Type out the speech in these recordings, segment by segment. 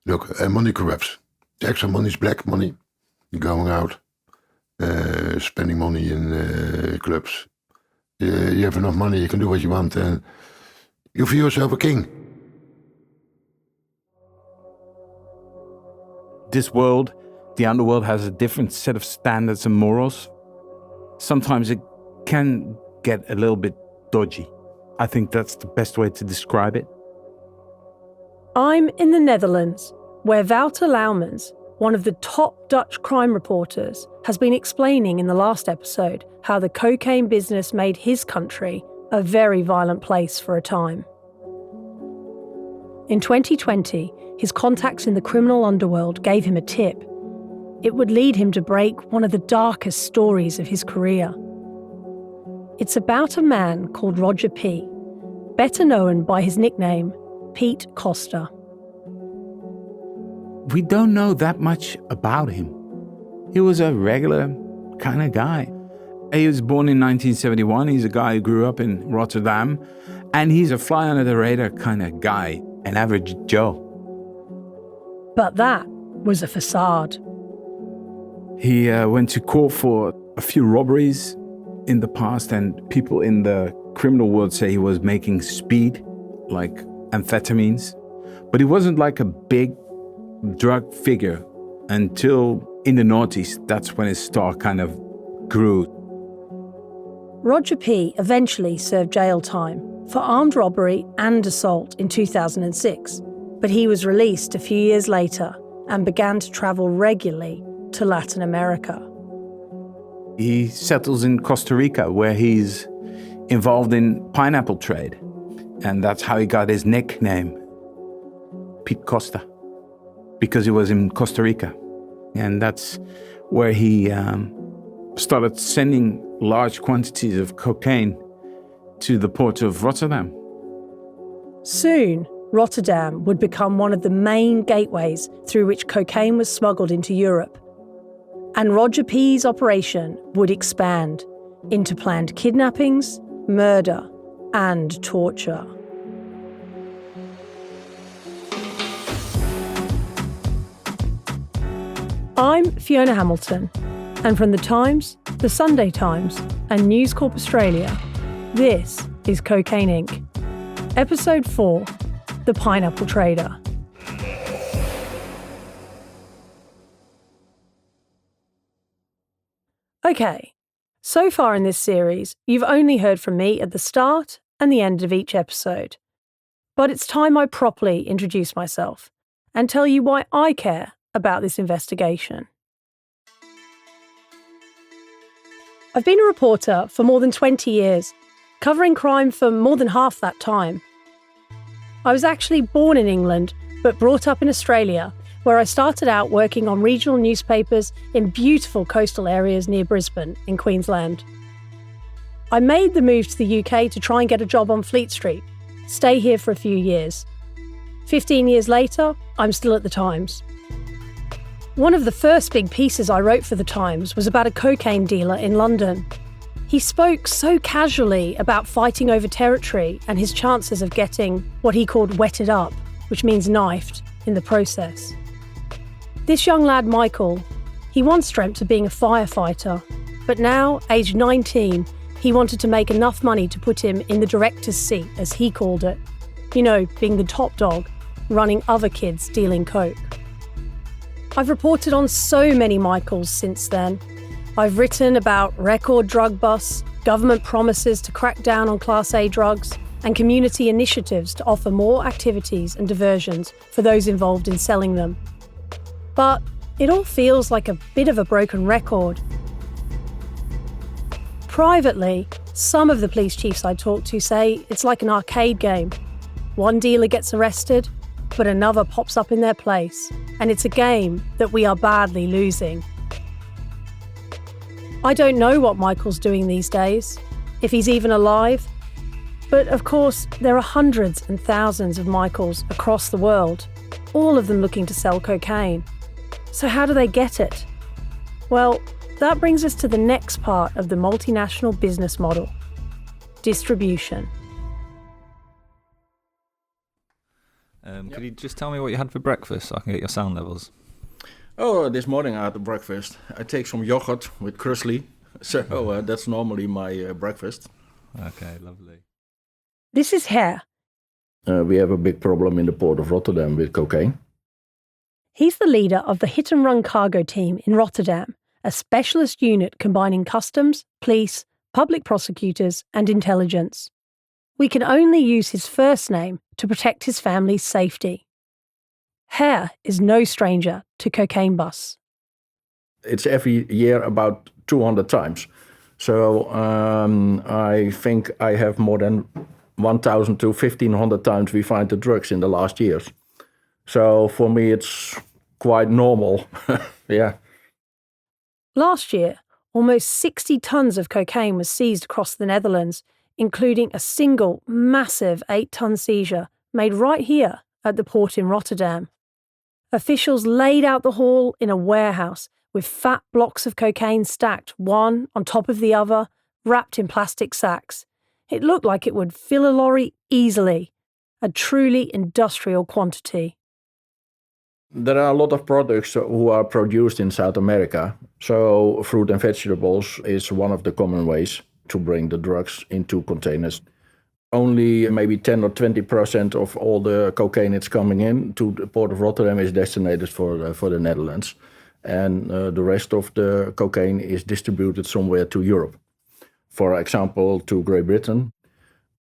Look, money corrupts. Extra money is black money. You're going out, spending money in clubs. You have enough money, you can do what you want, and you feel yourself a king. This world, the underworld, has a different set of standards and morals. Sometimes it can get a little bit dodgy. I think that's the best way to describe it. I'm in the Netherlands, where Wouter Laumans, one of the top Dutch crime reporters, has been explaining in the last episode how the cocaine business made his country a very violent place for a time. In 2020, his contacts in the criminal underworld gave him a tip. It would lead him to break one of the darkest stories of his career. It's about a man called Roger P., better known by his nickname, Pete Costa. We don't know that much about him. He was a regular kind of guy. He was born in 1971. He's a guy who grew up in Rotterdam. And he's a fly-under-the-radar kind of guy, an average Joe. But that was a facade. He went to court for a few robberies in the past, and people in the criminal world say he was making speed, like amphetamines. But he wasn't like a big drug figure until in the noughties. That's when his star kind of grew. Roger P. eventually served jail time for armed robbery and assault in 2006, but he was released a few years later and began to travel regularly to Latin America. He settles in Costa Rica, where he's involved in pineapple trade. And that's how he got his nickname, Pete Costa, because he was in Costa Rica. And that's where he started sending large quantities of cocaine to the port of Rotterdam. Soon, Rotterdam would become one of the main gateways through which cocaine was smuggled into Europe. And Roger P.'s operation would expand into planned kidnappings, murder, and torture. I'm Fiona Hamilton, and from the Times, the Sunday Times, and NewsCorp Australia, this is Cocaine Inc. Episode 4, The Pineapple Trader. Okay, so far in this series, you've only heard from me at the start and the end of each episode. But it's time I properly introduce myself and tell you why I care about this investigation. I've been a reporter for more than 20 years, covering crime for more than half that time. I was actually born in England, but brought up in Australia, where I started out working on regional newspapers in beautiful coastal areas near Brisbane in Queensland. I made the move to the UK to try and get a job on Fleet Street, stay here for a few years. 15 years later, I'm still at the Times. One of the first big pieces I wrote for the Times was about a cocaine dealer in London. He spoke so casually about fighting over territory and his chances of getting what he called wetted up, which means knifed, in the process. This young lad, Michael, he once dreamt of being a firefighter, but now, aged 19, he wanted to make enough money to put him in the director's seat, as he called it. You know, being the top dog, running other kids dealing coke. I've reported on so many Michaels since then. I've written about record drug busts, government promises to crack down on Class A drugs, and community initiatives to offer more activities and diversions for those involved in selling them. But it all feels like a bit of a broken record. Privately, some of the police chiefs I talk to say it's like an arcade game. One dealer gets arrested, but another pops up in their place, and it's a game that we are badly losing. I don't know what Michael's doing these days, if he's even alive. But of course, there are hundreds and thousands of Michaels across the world, all of them looking to sell cocaine. So how do they get it? Well, that brings us to the next part of the multinational business model: distribution. Could you just tell me what you had for breakfast so I can get your sound levels? Oh, this morning I had a breakfast. I take some yogurt with krusli. So that's normally my breakfast. Okay, lovely. This is Hare. We have a big problem in the port of Rotterdam with cocaine. He's the leader of the hit and run cargo team in Rotterdam, a specialist unit combining customs, police, public prosecutors, and intelligence. We can only use his first name to protect his family's safety. Hare is no stranger to cocaine busts. It's every year about 200 times. So I think I have more than 1,000 to 1,500 times we find the drugs in the last years. So for me, it's quite normal. Yeah. Last year, almost 60 tons of cocaine was seized across the Netherlands, including a single massive 8-ton seizure made right here at the port in Rotterdam. Officials laid out the haul in a warehouse with fat blocks of cocaine stacked one on top of the other, wrapped in plastic sacks. It looked like it would fill a lorry easily, a truly industrial quantity. There are a lot of products who are produced in South America. So fruit and vegetables is one of the common ways to bring the drugs into containers. Only maybe 10 or 20% of all the cocaine that's coming in to the port of Rotterdam is destined for the Netherlands. And the rest of the cocaine is distributed somewhere to Europe. For example, to Great Britain.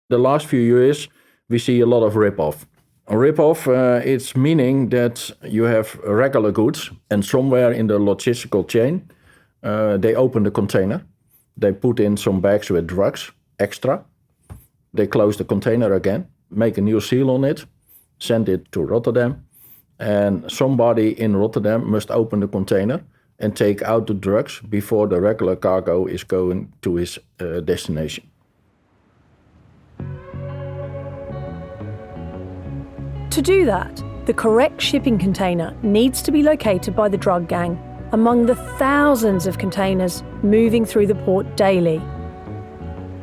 The last few years, we see a lot of rip-off. A rip-off, it's meaning that you have regular goods and somewhere in the logistical chain, they open the container. They put in some bags with drugs, extra. They close the container again, make a new seal on it, send it to Rotterdam. And somebody in Rotterdam must open the container and take out the drugs before the regular cargo is going to his destination. To do that, the correct shipping container needs to be located by the drug gang among the thousands of containers moving through the port daily.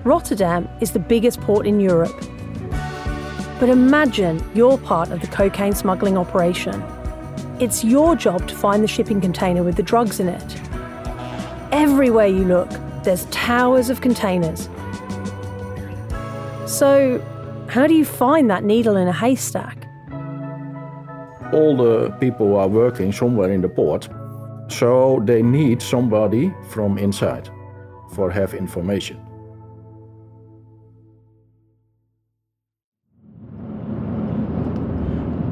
Rotterdam is the biggest port in Europe. But imagine you're part of the cocaine smuggling operation. It's your job to find the shipping container with the drugs in it. Everywhere you look, there's towers of containers. So, how do you find that needle in a haystack? All the people are working somewhere in the port, so they need somebody from inside for have information.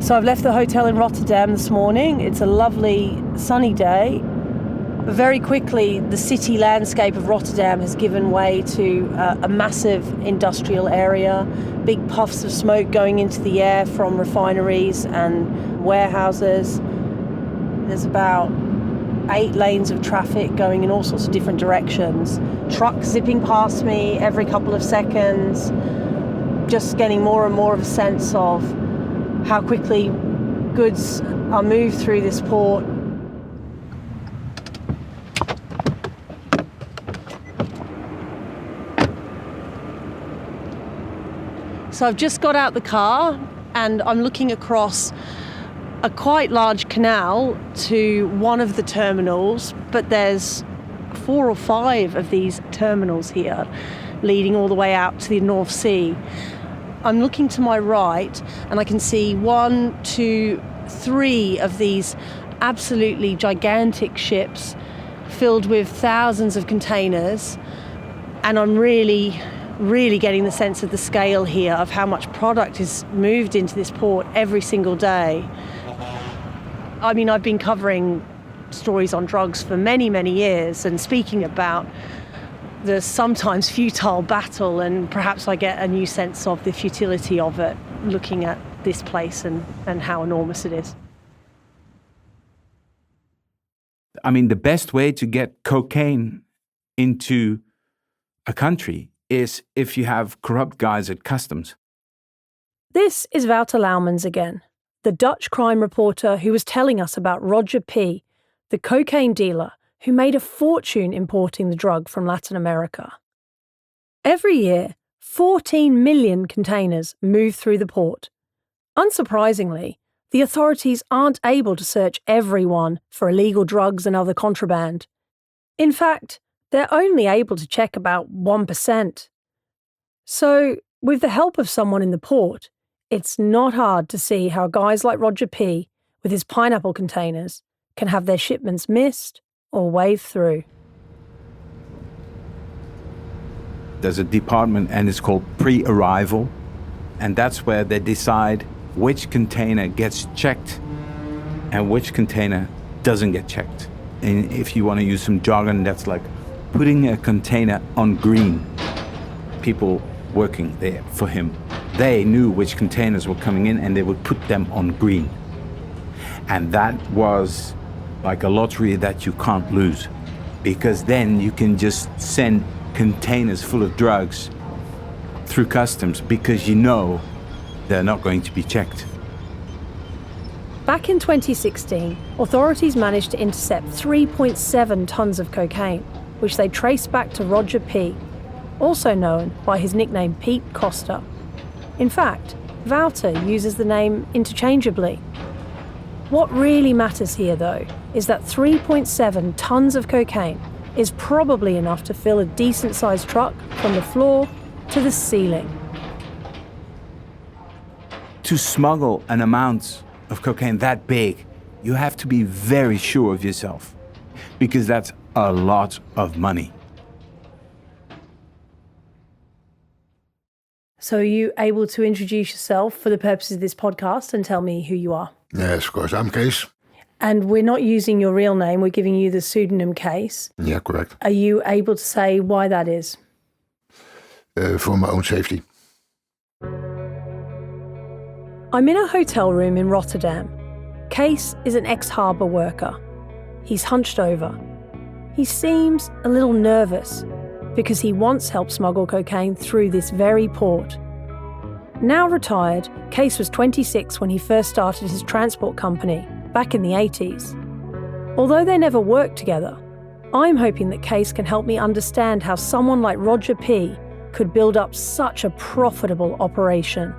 So I've left the hotel in Rotterdam this morning. It's a lovely sunny day. Very quickly, the city landscape of Rotterdam has given way to a massive industrial area, big puffs of smoke going into the air from refineries and warehouses. There's about 8 lanes of traffic going in all sorts of different directions. Trucks zipping past me every couple of seconds. Just getting more and more of a sense of how quickly goods are moved through this port. So I've just got out the car and I'm looking across a quite large canal to one of the terminals, but there's 4 or 5 of these terminals here leading all the way out to the North Sea. I'm looking to my right and I can see 1, 2, 3 of these absolutely gigantic ships filled with thousands of containers, and I'm really getting the sense of the scale here of how much product is moved into this port every single day. I mean, I've been covering stories on drugs for many, many years and speaking about the sometimes futile battle, and perhaps I get a new sense of the futility of it looking at this place and how enormous it is. I mean, the best way to get cocaine into a country is if you have corrupt guys at customs. This is Wouter Laumans again, the Dutch crime reporter who was telling us about Roger P., the cocaine dealer who made a fortune importing the drug from Latin America. Every year, 14 million containers move through the port. Unsurprisingly, the authorities aren't able to search everyone for illegal drugs and other contraband. In fact, they're only able to check about 1%. So, with the help of someone in the port, it's not hard to see how guys like Roger P., with his pineapple containers, can have their shipments missed or waved through. There's a department and it's called pre-arrival, and that's where they decide which container gets checked and which container doesn't get checked. And if you want to use some jargon, that's like putting a container on green. People working there for him, they knew which containers were coming in and they would put them on green. And that was like a lottery that you can't lose, because then you can just send containers full of drugs through customs because you know they're not going to be checked. Back in 2016, authorities managed to intercept 3.7 tons of cocaine, which they traced back to Roger P., also known by his nickname Pete Costa. In fact, Wouter uses the name interchangeably. What really matters here, though, is that 3.7 tons of cocaine is probably enough to fill a decent-sized truck from the floor to the ceiling. To smuggle an amount of cocaine that big, you have to be very sure of yourself, because that's a lot of money. So are you able to introduce yourself for the purposes of this podcast and tell me who you are? Yes, of course. I'm Kees. And we're not using your real name, we're giving you the pseudonym Kees. Yeah, correct. Are you able to say why that is? For my own safety. I'm in a hotel room in Rotterdam. Kees is an ex-harbour worker. He's hunched over. He seems a little nervous because he once helped smuggle cocaine through this very port. Now retired, Kees was 26 when he first started his transport company back in the 80s. Although they never worked together, I'm hoping that Kees can help me understand how someone like Roger P. could build up such a profitable operation.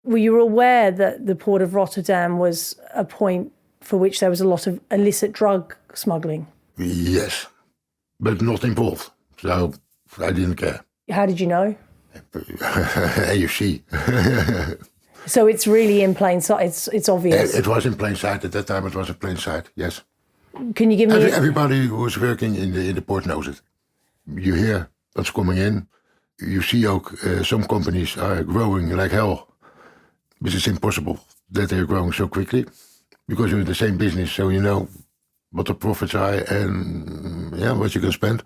Were you aware that the port of Rotterdam was a point for which there was a lot of illicit drug smuggling? Yes, but not involved. So I didn't care. How did you know? You see. So it's really in plain sight. It's obvious. It was in plain sight. At that time it was in plain sight, yes. Can you give me... Everybody who's working in the port knows it. You hear what's coming in. You see ook some companies are growing like hell. But it's impossible that they're growing so quickly because you're in the same business, so you know what the profits are and what you can spend.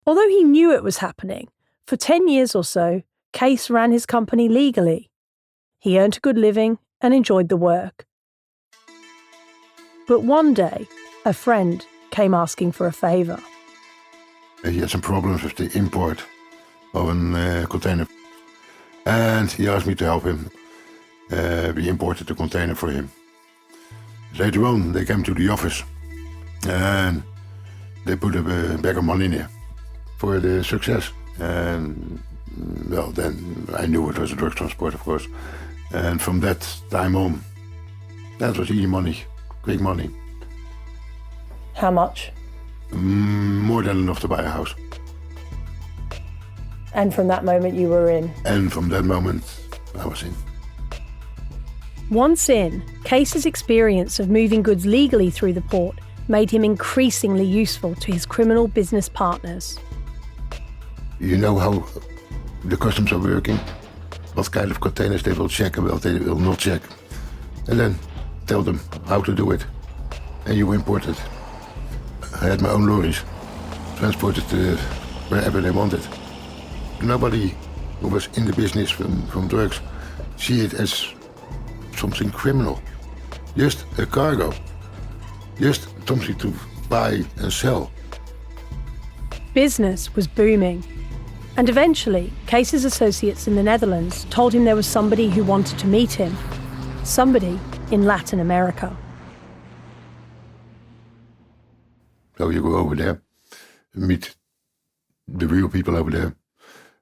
Although he knew it was happening, for 10 years or so, Kees ran his company legally. He earned a good living and enjoyed the work. But one day, a friend came asking for a favour. He had some problems with the import of a container. And he asked me to help him. We imported the container for him. Later on, they came to the office and they put a bag of money in there for the success. And well, then I knew it was a drug transport, of course. And from that time on, that was easy money, quick money. How much? More than enough to buy a house. And from that moment you were in? And from that moment I was in. Once in, Kees's experience of moving goods legally through the port made him increasingly useful to his criminal business partners. You know how the customs are working, what kind of containers they will check and what they will not check. And then tell them how to do it. And you import it. I had my own lorries, transported wherever they wanted. Nobody who was in the business from drugs see it as something criminal. Just a cargo. Just something to buy and sell. Business was booming. And eventually, Kees's associates in the Netherlands told him there was somebody who wanted to meet him. Somebody in Latin America. So you go over there, meet the real people over there.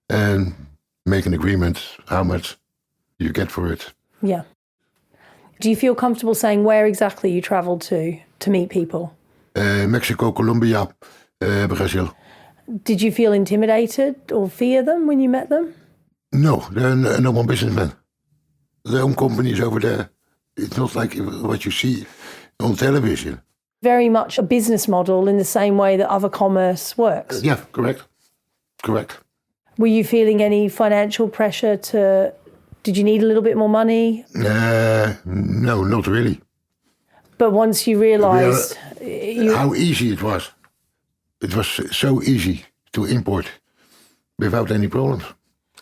and make an agreement how much you get for it. Yeah. Do you feel comfortable saying where exactly you travelled to meet people? Mexico, Colombia, Brazil. Did you feel intimidated or fear them when you met them? No, they're normal businessmen. Their own companies over there. It's not like what you see on television. Very much a business model in the same way that other commerce works. Yeah, correct. Were you feeling any financial pressure did you need a little bit more money? No, not really. But once you realised... How easy it was. It was so easy to import without any problems.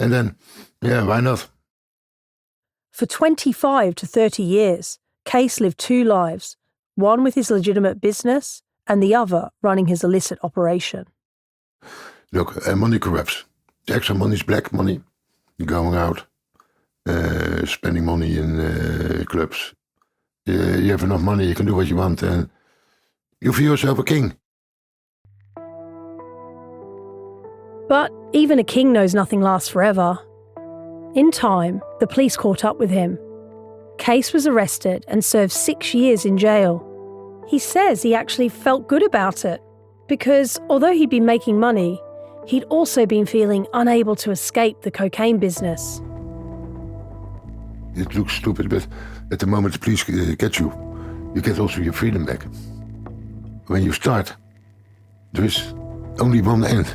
And then, why not? For 25 to 30 years, Kees lived two lives, one with his legitimate business and the other running his illicit operation. Look, money corrupts. Extra money is black money. Going out, spending money in clubs. You have enough money, you can do what you want, and you feel yourself a king. But even a king knows nothing lasts forever. In time, the police caught up with him. Kees was arrested and served 6 years in jail. He says he actually felt good about it, because although he'd been making money, he'd also been feeling unable to escape the cocaine business. It looks stupid, but at the moment the police get you, you get also your freedom back. When you start, there is only one end.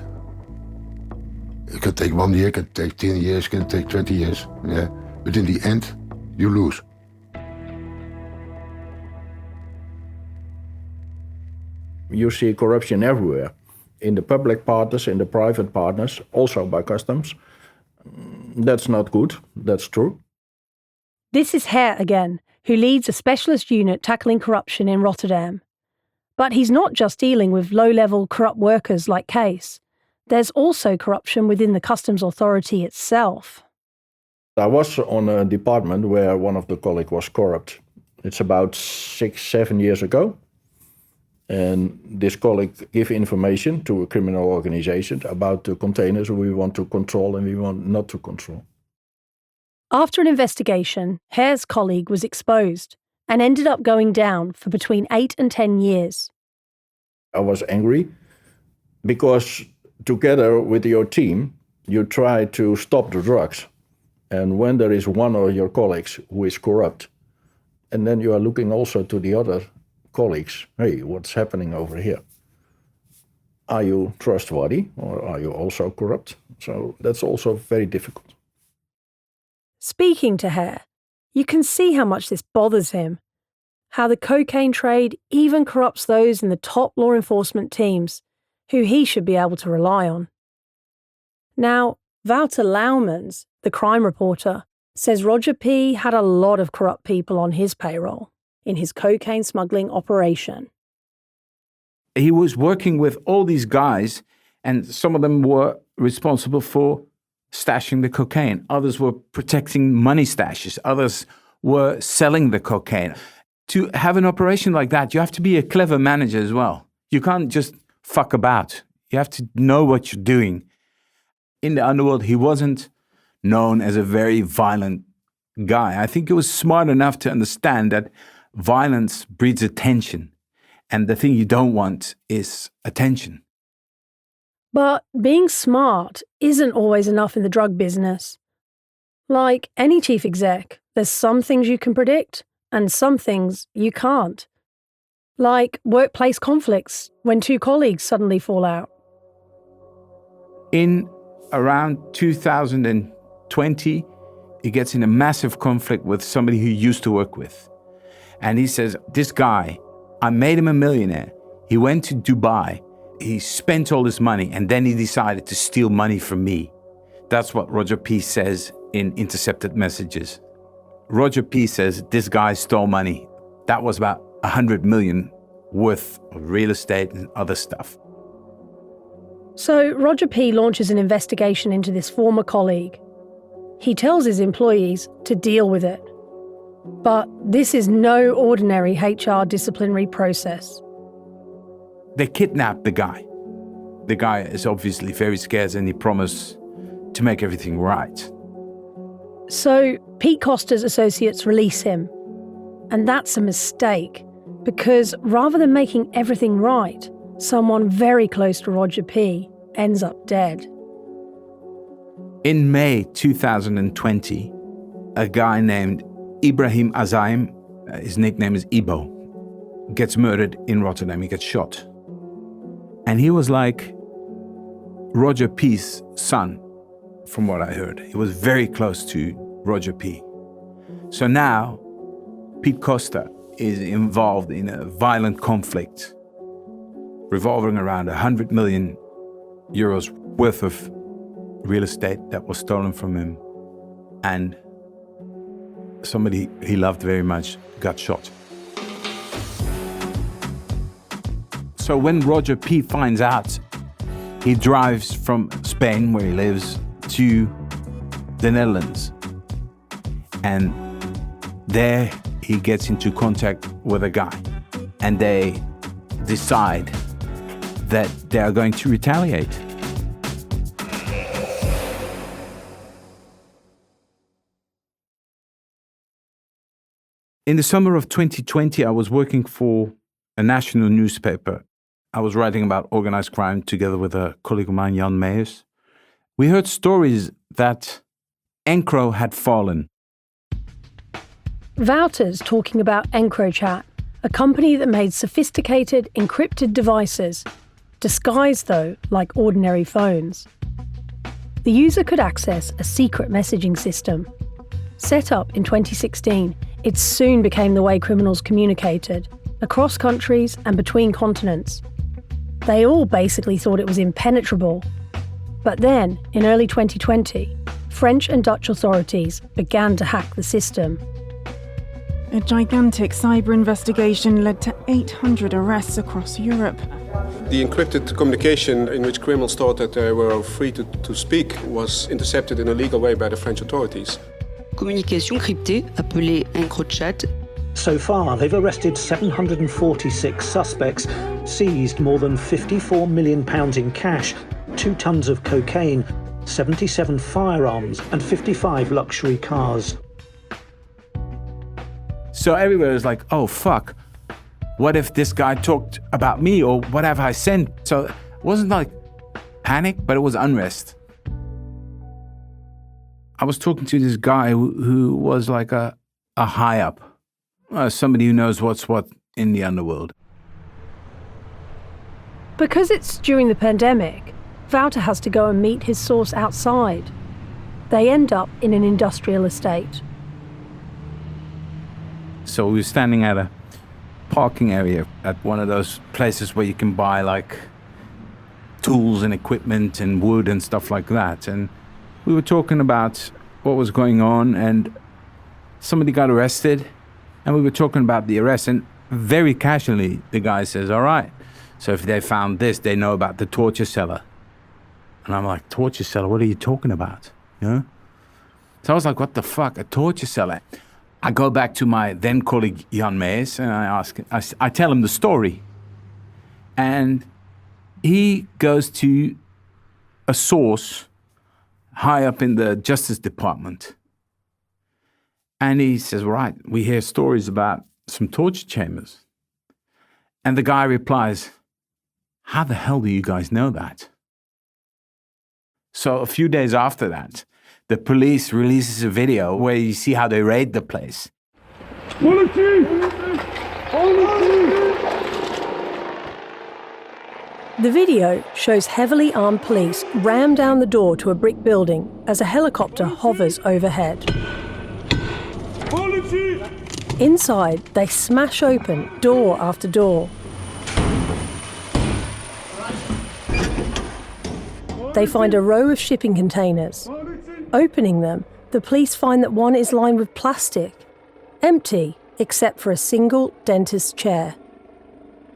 It can take 1 year, it can take 10 years, it can take 20 years. Yeah. But in the end, you lose. You see corruption everywhere. In the public partners, in the private partners, also by customs. That's not good, that's true. This is Hare again, who leads a specialist unit tackling corruption in Rotterdam. But he's not just dealing with low-level corrupt workers like Kees. There's also corruption within the customs authority itself. I was on a department where one of the colleagues was corrupt. It's about 6-7 years ago. And this colleague gave information to a criminal organization about the containers we want to control and we want not to control. After an investigation, Hare's colleague was exposed and ended up going down for between 8 and 10 years. I was angry because together with your team, you try to stop the drugs. And when there is one of your colleagues who is corrupt, and then you are looking also to the other colleagues, hey, what's happening over here? Are you trustworthy or are you also corrupt? So that's also very difficult. Speaking to Hare, you can see how much this bothers him, how the cocaine trade even corrupts those in the top law enforcement teams, who he should be able to rely on. Now, Wouter Laumans, the crime reporter, says Roger P. had a lot of corrupt people on his payroll in his cocaine smuggling operation. He was working with all these guys, and some of them were responsible for stashing the cocaine. Others were protecting money stashes. Others were selling the cocaine. To have an operation like that, you have to be a clever manager as well. You can't just fuck about. You have to know what you're doing. In the underworld, he wasn't known as a very violent guy. I think he was smart enough to understand that violence breeds attention. And the thing you don't want is attention. But being smart isn't always enough in the drug business. Like any chief exec, there's some things you can predict and some things you can't. Like workplace conflicts when two colleagues suddenly fall out. In around 2020, he gets in a massive conflict with somebody he used to work with. And he says, this guy, I made him a millionaire. He went to Dubai. He spent all this money and then he decided to steal money from me. That's what Roger P. says in intercepted messages. Roger P. says this guy stole money. That was about 100 million worth of real estate and other stuff. So Roger P. launches an investigation into this former colleague. He tells his employees to deal with it. But this is no ordinary HR disciplinary process. They kidnapped the guy. The guy is obviously very scared and he promised to make everything right. So Pete Costa's associates release him. And that's a mistake, because rather than making everything right, someone very close to Roger P. ends up dead. In May 2020, a guy named Ibrahim Azaim, his nickname is Ibo, gets murdered in Rotterdam. He gets shot. And he was like Roger P.'s son, from what I heard. He was very close to Roger P. So now, Pete Costa is involved in a violent conflict revolving around 100 million euros worth of real estate that was stolen from him. And somebody he loved very much got shot. So when Roger P. finds out, he drives from Spain, where he lives, to the Netherlands. And there he gets into contact with a guy. And they decide that they are going to retaliate. In the summer of 2020, I was working for a national newspaper. I was writing about organized crime together with a colleague of mine, Jan Meijers. We heard stories that Encro had fallen. Wouter's talking about EncroChat, a company that made sophisticated, encrypted devices, disguised though like ordinary phones. The user could access a secret messaging system. Set up in 2016, it soon became the way criminals communicated, across countries and between continents. They all basically thought it was impenetrable. But then, in early 2020, French and Dutch authorities began to hack the system. A gigantic cyber investigation led to 800 arrests across Europe. The encrypted communication in which criminals thought that they were free to speak was intercepted in a legal way by the French authorities. Communication cryptée, appelée EncroChat. So far, they've arrested 746 suspects, seized more than £54 million in cash, 2 tons of cocaine, 77 firearms and 55 luxury cars. So everywhere is like, oh, fuck. What if this guy talked about me, or what have I sent? So it wasn't like panic, but it was unrest. I was talking to this guy who was like a high up, somebody who knows what's what in the underworld. Because it's during the pandemic, Wouter has to go and meet his source outside. They end up in an industrial estate. So we were standing at a parking area at one of those places where you can buy like tools and equipment and wood and stuff like that. And we were talking about what was going on, and somebody got arrested, and we were talking about the arrest, and very casually the guy says, all right, so if they found this, they know about the torture cellar. And I'm like, torture cellar? What are you talking about? You know? So I was like, what the fuck, a torture cellar? I go back to my then colleague Jan Meijers, and I ask him, I tell him the story. And he goes to a source high up in the Justice Department. And he says, right, we hear stories about some torture chambers. And the guy replies, how the hell do you guys know that? So a few days after that, the police releases a video where you see how they raid the place. The video shows heavily armed police ram down the door to a brick building as a helicopter hovers overhead. Inside, they smash open door after door. They find a row of shipping containers. Opening them, the police find that one is lined with plastic, empty except for a single dentist's chair.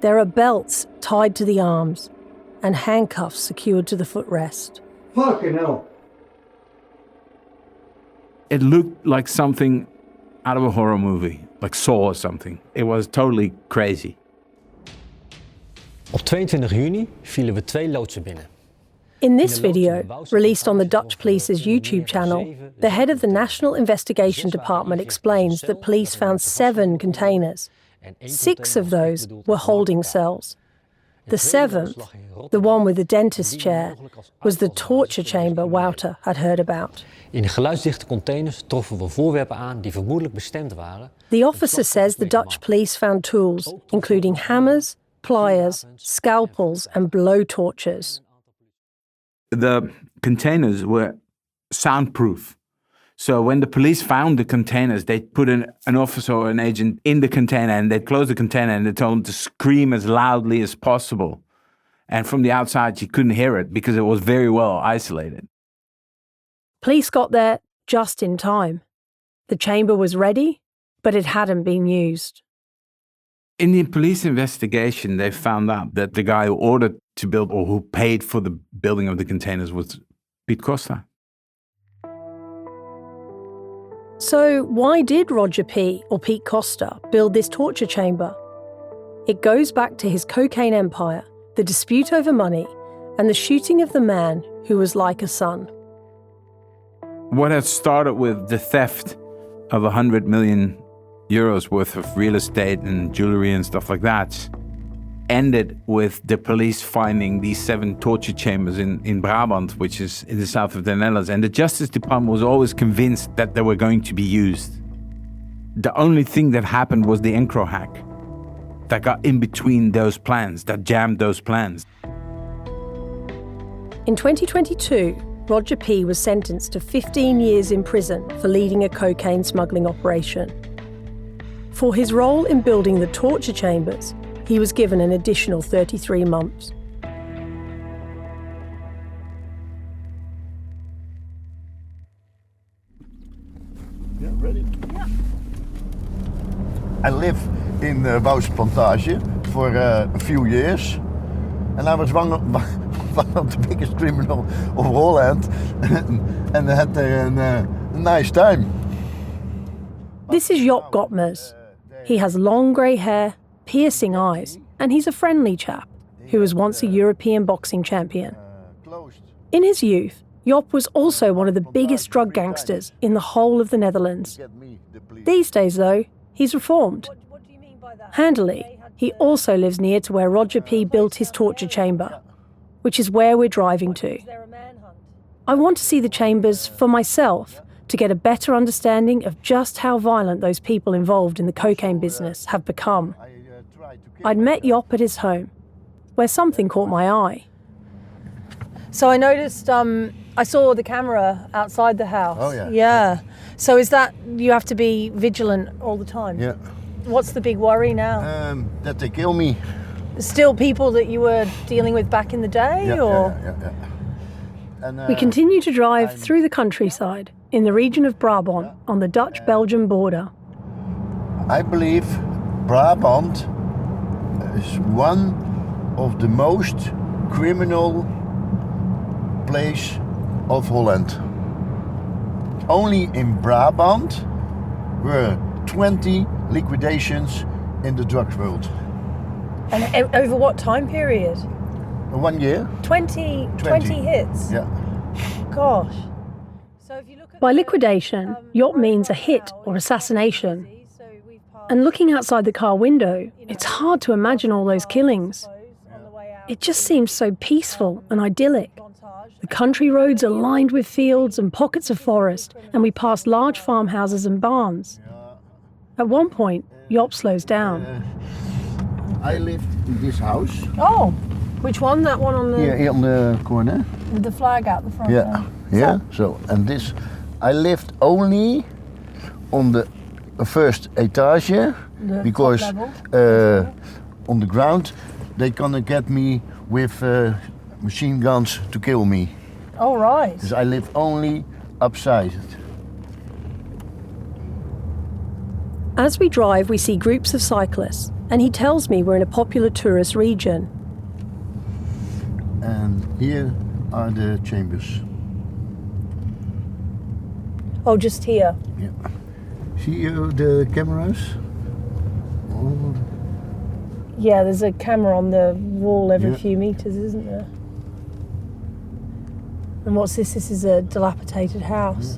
There are belts tied to the arms and handcuffs secured to the footrest. Fucking hell. It looked like something out of a horror movie, like Saw or something. It was totally crazy. Op 22 juni vielen we 2 loodsen binnen. In this video, released on the Dutch police's YouTube channel, the head of the National Investigation Department explains that police found 7 containers. 6 of those were holding cells. The 7th, the one with the dentist chair, was the torture chamber Wouter had heard about. In geluidsdichte containers troffen we voorwerpen aan die vermoedelijk bestemd waren. The officer says the Dutch police found tools, including hammers, pliers, scalpels and blow torches. The containers were soundproof. So when the police found the containers, they'd put an officer or an agent in the container and they'd close the container and they told him to scream as loudly as possible. And from the outside, you couldn't hear it because it was very well isolated. Police got there just in time. The chamber was ready, but it hadn't been used. In the police investigation, they found out that the guy who ordered to build or who paid for the building of the containers was Piet Costa. So why did Roger P. or Piet Costa build this torture chamber? It goes back to his cocaine empire, the dispute over money, and the shooting of the man who was like a son. What had started with the theft of 100 million euros worth of real estate and jewelry and stuff like that ended with the police finding these 7 torture chambers in Brabant, which is in the south of the Netherlands. And the Justice Department was always convinced that they were going to be used. The only thing that happened was the Encro hack that got in between those plans, that jammed those plans. In 2022, Roger P. was sentenced to 15 years in prison for leading a cocaine smuggling operation. For his role in building the torture chambers, he was given an additional 33 months. Yeah, ready? Yeah. I live in Wouwse Plantage for a few years, and I was one of the biggest criminals of Holland, and I had a nice time. This is Job Gotmers. He has long grey hair, piercing eyes, and he's a friendly chap who was once a European boxing champion. In his youth, Job was also one of the biggest drug gangsters in the whole of the Netherlands. These days, though, he's reformed. Handily, he also lives near to where Roger P. built his torture chamber, which is where we're driving to. I want to see the chambers for myself to get a better understanding of just how violent those people involved in the cocaine business have become. I'd met Job at his home, where something caught my eye. So I noticed, I saw the camera outside the house. Oh, yeah. Yeah. So is that, you have to be vigilant all the time? Yeah. What's the big worry now? That they kill me. Still people that you were dealing with back in the day, or? Yeah. And, We continue to drive through the countryside in the region of Brabant on the Dutch-Belgian border. I believe Brabant is one of the most criminal place of Holland. Only in Brabant were 20 liquidations in the drugs world. And over what time period? 1 year. 20 hits? Yeah. Gosh. By liquidation, Job means a hit or assassination. And looking outside the car window, it's hard to imagine all those killings. It just seems so peaceful and idyllic. The country roads are lined with fields and pockets of forest, and we pass large farmhouses and barns. At one point, Job slows down. I lived in this house. Oh, which one? That one on the... Here on the corner. With the flag out the front? Yeah. So, and this, I lived only on the first etage because on the ground they gonna get me with machine guns to kill me. Oh, right. Because I live only upside. As we drive, we see groups of cyclists, and he tells me we're in a popular tourist region. And here are the chambers. Oh, just here? Yeah. See the cameras? Oh. Yeah, there's a camera on the wall every few meters, isn't there? And what's this? This is a dilapidated house.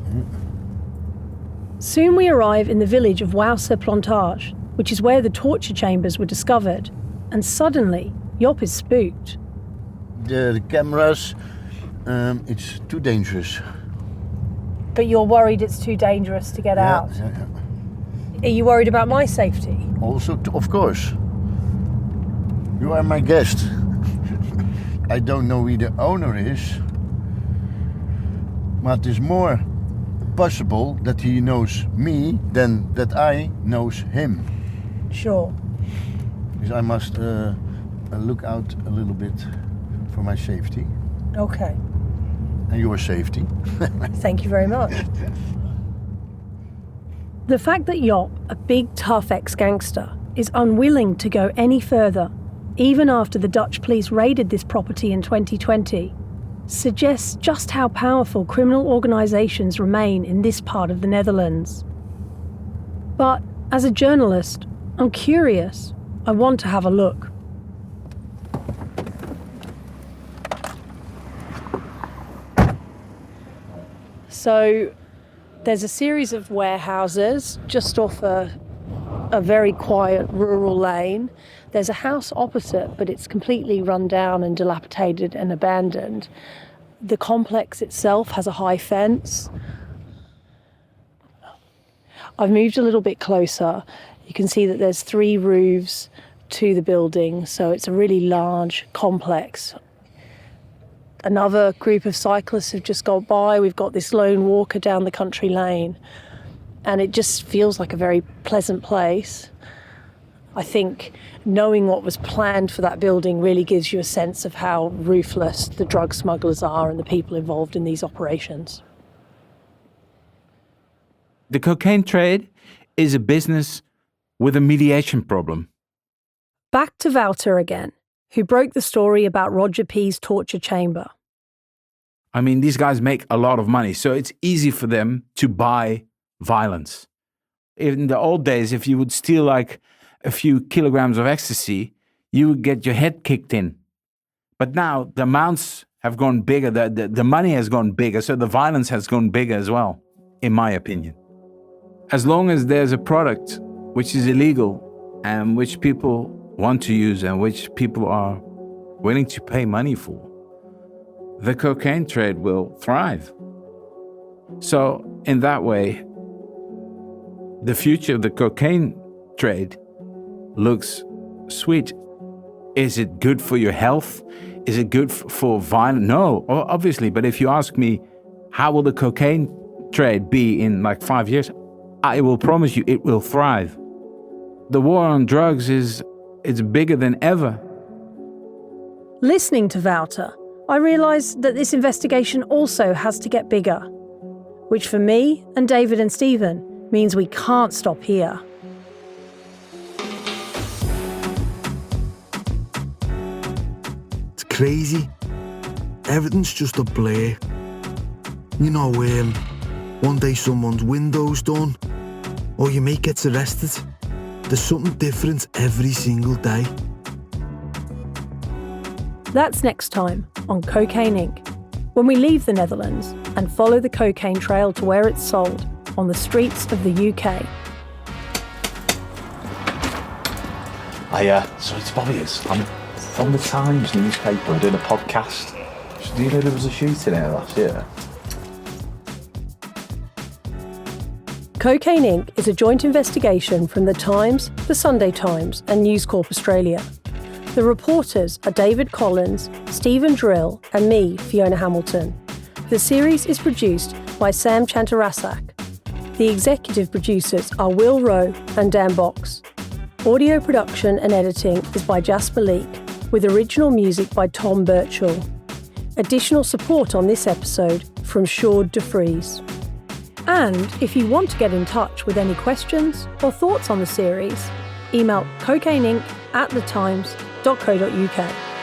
Soon we arrive in the village of Wouser-Plantage, which is where the torture chambers were discovered. And suddenly, Job is spooked. The cameras, it's too dangerous. But you're worried it's too dangerous to get out? Yeah. Are you worried about my safety? Also, of course. You are my guest. I don't know who the owner is, but it's more possible that he knows me than that I knows him. Sure. Because I must look out a little bit for my safety. Okay. And your safety. Thank you very much. The fact that Job, a big tough ex-gangster, is unwilling to go any further, even after the Dutch police raided this property in 2020, suggests just how powerful criminal organisations remain in this part of the Netherlands. But as a journalist, I'm curious. I want to have a look. So there's a series of warehouses just off a very quiet rural lane. There's a house opposite, but it's completely run down and dilapidated and abandoned. The complex itself has a high fence. I've moved a little bit closer. You can see that there's 3 roofs to the building, so it's a really large complex. Another group of cyclists have just gone by. We've got this lone walker down the country lane, and it just feels like a very pleasant place. I think knowing what was planned for that building really gives you a sense of how ruthless the drug smugglers are and the people involved in these operations. The cocaine trade is a business with a mediation problem. Back to Wouter again, who broke the story about Roger P.'s torture chamber. I mean, these guys make a lot of money, so it's easy for them to buy violence. In the old days, if you would steal like a few kilograms of ecstasy, you would get your head kicked in. But now the amounts have gone bigger, the money has gone bigger, so the violence has gone bigger as well, in my opinion. As long as there's a product which is illegal and which people want to use and which people are willing to pay money for, the cocaine trade will thrive. So in that way, the future of the cocaine trade looks sweet. Is it good for your health? Is it good for violence? No, obviously. But if you ask me, how will the cocaine trade be in like 5 years? I will promise you it will thrive. The war on drugs it's bigger than ever. Listening to Wouter, I realised that this investigation also has to get bigger, which for me and David and Stephen means we can't stop here. It's crazy. Everything's just a blur. You know, one day someone's window's done, or your mate gets arrested. There's something different every single day. That's next time on Cocaine Inc., when we leave the Netherlands and follow the cocaine trail to where it's sold on the streets of the UK. So it's Bobby's. I'm from the Times newspaper. I'm doing a podcast. Do you know there was a shooting here last year? Cocaine Inc. is a joint investigation from The Times, The Sunday Times and NewsCorp Australia. The reporters are David Collins, Stephen Drill and me, Fiona Hamilton. The series is produced by Sam Chantarasak. The executive producers are Will Rowe and Dan Box. Audio production and editing is by Jasper Leak, with original music by Tom Birchall. Additional support on this episode from Sjoerd de Vries. And if you want to get in touch with any questions or thoughts on the series, email cocaineinc@thetimes.co.uk.